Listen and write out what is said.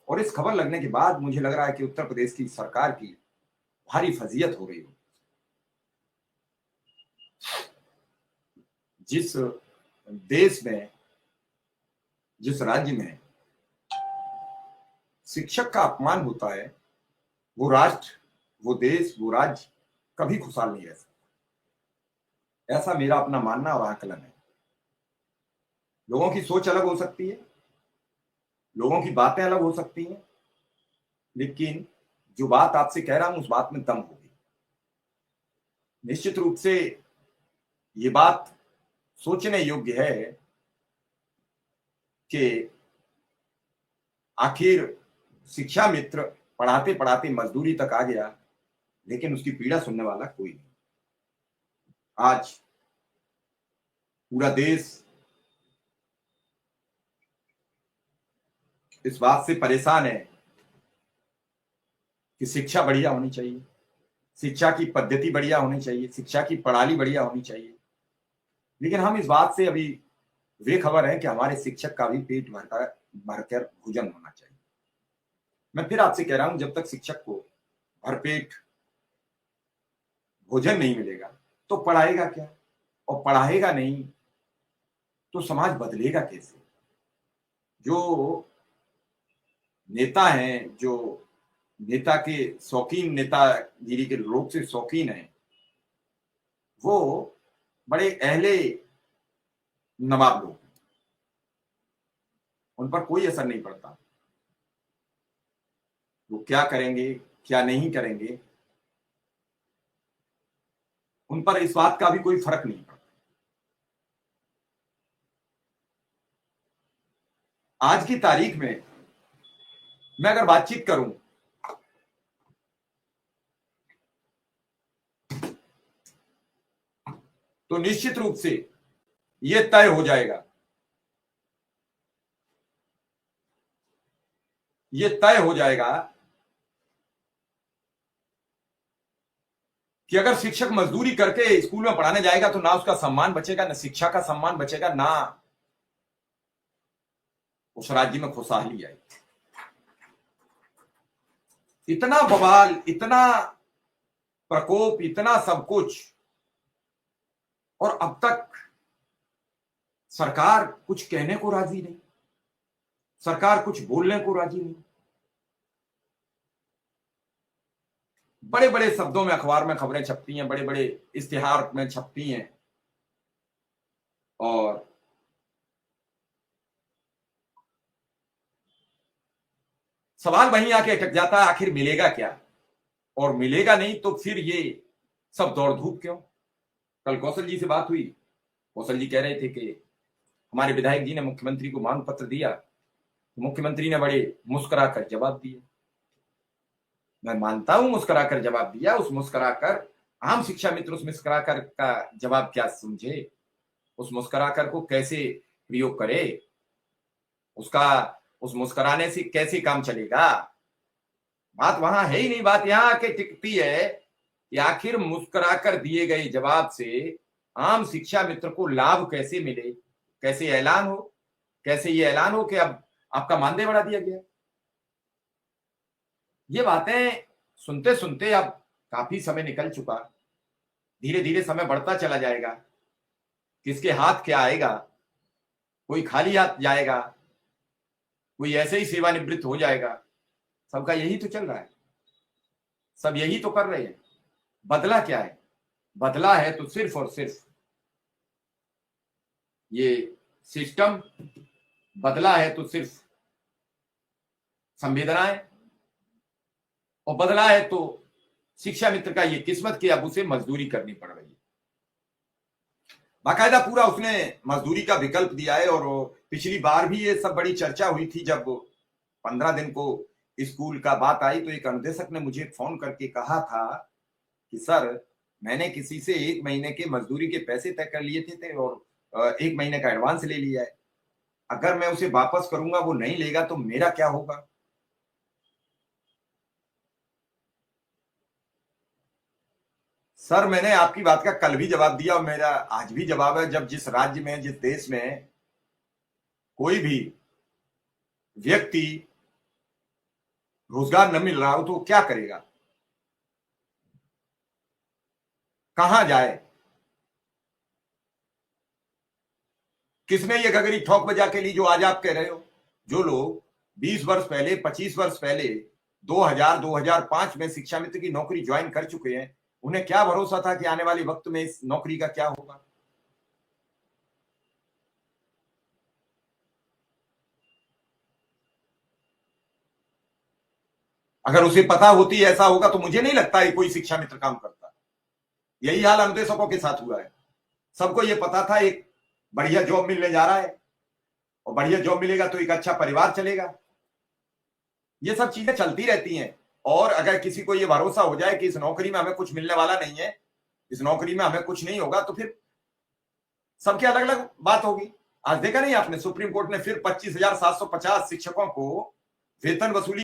और इस खबर लगने के बाद मुझे लग रहा है कि उत्तर प्रदेश की सरकार की भारी फजीयत हो रही हो। जिस देश में, जिस राज्य में शिक्षक का अपमान होता है, वो राष्ट्र, वो देश, वो राज्य कभी खुशहाल नहीं रह सकता। ऐसा मेरा अपना मानना और आकलन है। लोगों की सोच अलग हो सकती है, लोगों की बातें अलग हो सकती हैं, लेकिन जो बात आपसे कह रहा हूं उस बात में दम होगी। निश्चित रूप से ये बात सोचने योग्य है कि आखिर शिक्षा मित्र पढ़ाते पढ़ाते मजदूरी तक आ गया, लेकिन उसकी पीड़ा सुनने वाला कोई नहीं। आज पूरा देश इस बात से परेशान है कि शिक्षा बढ़िया होनी चाहिए, शिक्षा की पद्धति बढ़िया होनी चाहिए, शिक्षा की प्रणाली बढ़िया होनी चाहिए। लेकिन हम इस बात से अभी बेखबर है कि हमारे शिक्षक का भी पेट भरकर भोजन होना चाहिए। मैं फिर आपसे कह रहा हूं, जब तक शिक्षक को भरपेट भोजन नहीं मिलेगा तो पढ़ाएगा क्या, और पढ़ाएगा नहीं तो समाज बदलेगा कैसे। जो नेता हैं, जो नेता के शौकीन, नेतागिरी के लोग से शौकीन हैं, वो बड़े अहले नवाब लोग, उन पर कोई असर नहीं पड़ता। वो क्या करेंगे क्या नहीं करेंगे, उन पर इस बात का भी कोई फर्क नहीं पड़ता। आज की तारीख में मैं अगर बातचीत करूं तो निश्चित रूप से यह तय हो जाएगा, यह तय हो जाएगा कि अगर शिक्षक मजदूरी करके स्कूल में पढ़ाने जाएगा तो ना उसका सम्मान बचेगा, ना शिक्षा का सम्मान बचेगा, ना उस राज्य में खुशहाली आएगी। इतना बवाल, इतना प्रकोप, इतना सब कुछ, और अब तक सरकार कुछ कहने को राजी नहीं, सरकार कुछ बोलने को राजी नहीं। बड़े बड़े शब्दों में अखबार में खबरें छपती हैं, बड़े बड़े इश्तिहार में छपती हैं, और सवाल वहीं आके अटक जाता है, आखिर मिलेगा क्या, और मिलेगा नहीं तो फिर ये सब दौड़ धूप क्यों। कल कौशल जी से बात हुई, कौशल जी कह रहे थे कि हमारे विधायक जी ने मुख्यमंत्री को मांग पत्र दिया, तो मुख्यमंत्री ने बड़े मुस्कुराकर जवाब दिया। मैं मानता हूं मुस्कुराकर जवाब दिया, उस मुस्कुराकर आम शिक्षा मित्र उस मुस्कुराकर का जवाब क्या समझे, उस मुस्कुराकर को कैसे प्रयोग करे, उसका उस मुस्कुराने से कैसे काम चलेगा। बात वहां है ही नहीं, बात यहां आके टिकती है कि आखिर मुस्कुराकर दिए गए जवाब से आम शिक्षा मित्र को लाभ कैसे मिले, कैसे ऐलान हो, कैसे ये ऐलान हो कि अब आपका मानदेय बढ़ा दिया गया। ये बातें सुनते सुनते अब काफी समय निकल चुका, धीरे धीरे समय बढ़ता चला जाएगा। किसके हाथ क्या आएगा, कोई खाली हाथ जाएगा, कोई ऐसे ही सेवानिवृत्त हो जाएगा। सबका यही तो चल रहा है, सब यही तो कर रहे हैं। बदला क्या है, बदला है तो सिर्फ और सिर्फ ये सिस्टम, बदला है तो सिर्फ संवेदनाएं, और बदला है तो शिक्षा मित्र का ये किस्मत कि अब उसे मजदूरी करनी पड़ रही है। बाकायदा पूरा उसने मजदूरी का विकल्प दिया है। और पिछली बार भी ये सब बड़ी चर्चा हुई थी, जब 15 दिन को स्कूल का बात आई तो एक अनुदेशक ने मुझे फोन करके कहा था कि सर, मैंने किसी से 1 महीने के मजदूरी के पैसे तय कर लिए थे और 1 महीने का एडवांस ले लिया है, अगर मैं उसे वापस करूंगा वो नहीं लेगा तो मेरा क्या होगा। सर, मैंने आपकी बात का कल भी जवाब दिया और मेरा आज भी जवाब है, जब जिस राज्य में, जिस देश में कोई भी व्यक्ति रोजगार न मिल रहा हो तो वो क्या करेगा, कहां जाए? किसने ये गगरी ठोक बजा के ली जो आज आप कह रहे हो? जो लोग 20 वर्ष पहले, 25 वर्ष पहले 2000 2005 में शिक्षा मित्र की नौकरी ज्वाइन कर चुके हैं, उन्हें क्या भरोसा था कि आने वाले वक्त में इस नौकरी का क्या होगा? अगर उसे पता होती ऐसा होगा तो मुझे नहीं लगता है कोई शिक्षा मित्र काम करता। यही हाल अनुदेशकों के साथ हुआ है। सबको ये पता था एक बढ़िया जॉब मिलने जा रहा है, और बढ़िया जॉब मिलेगा तो एक अच्छा परिवार चलेगा। ये सब चीजें चलती रहती हैं। और अगर किसी को ये भरोसा हो जाए कि इस नौकरी में हमें कुछ मिलने वाला नहीं है, इस नौकरी में हमें कुछ नहीं होगा, तो फिर सबकी अलग अलग बात होगी। आज देखा नहीं आपने, सुप्रीम कोर्ट ने फिर 25,750 शिक्षकों को वेतन वसूली